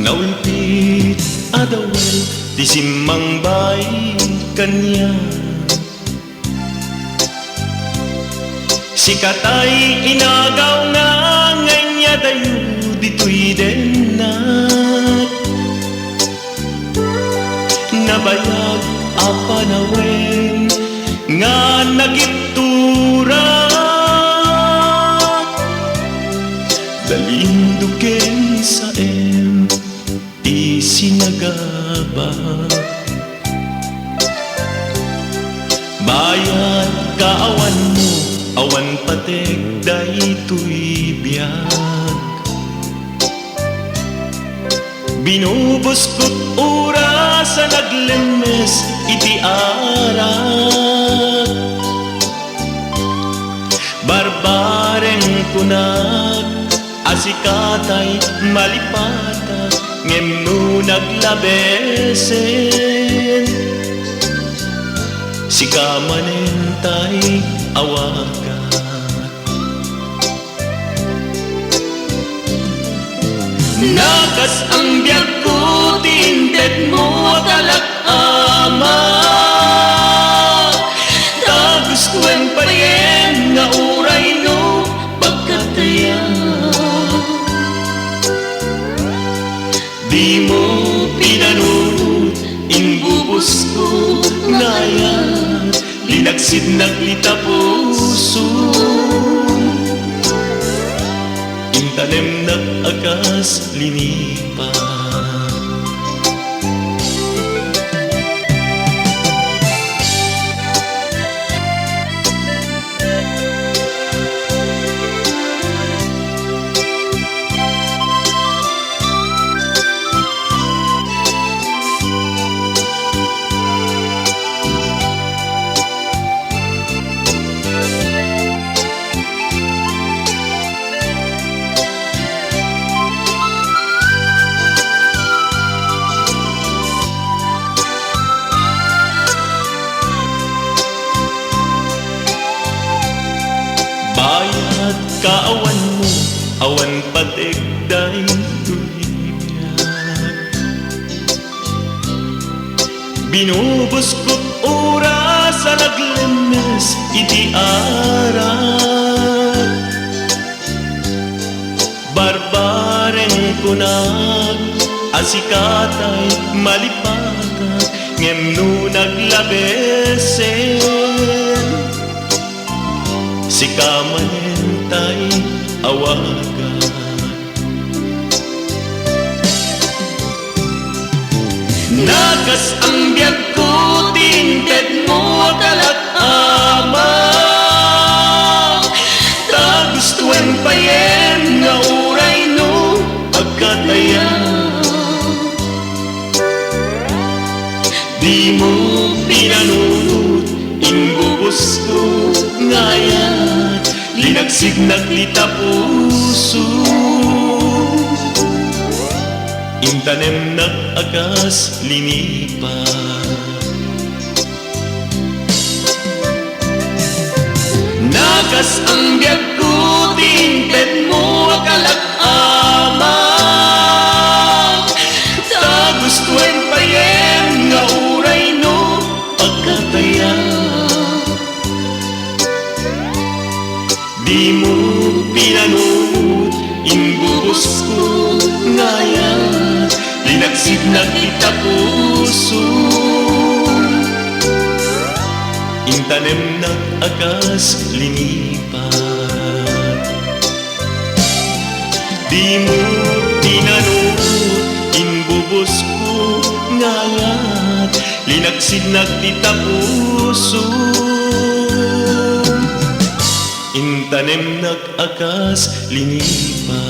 Naulpit adawel di simmang bay kanya. Sikatay inagaw na nganya dayo dito'y denat. Nabayag apanawen nga nagiptura. Dalinduken sa isinagaba. Bayad kaawan mo, awan patek daytoy biyag. Binubos ko't oras sa naglemes iti arak. Barbareng kunag asikatay malipata ngem no naglabesen. Sikamanentay awagan. Nakas ang biyag ko tinted mo talak-ama. Tagustuhan pa rin nga uray no pagkataya. Di mo pinanunod inbubos ko ngayon. Linagsid naglita puso. Intanem nag-agas linipa. Bayad kaawan mo, awan patek daytoy biyag. Binubos ko't oras sa naglemes iti arak. Barbareng kunag asikatay malipatag ngem no naglabesen. Sikamanentay awagan. Nagas ang biyag ko tinted mo talak-ama. Tagustuhan pa yen nga uray no pagkataya. Di mo pinanunod inbubos ko ngayon. Linagsig naglita puso. Intanem nag-agas linipa. Nagas ang biyag ko tinted mo kalak-ama. Tagustuhan pa yen nga uray no pagkataya. Di mo pinanunod inbubos ko ngayon. Linagsid naglita puso. Intanem nag-agas linipa. Di mo pinanunod inbubos ko ngayon. Linagsid naglita puso. Intanem nag-agas linipa.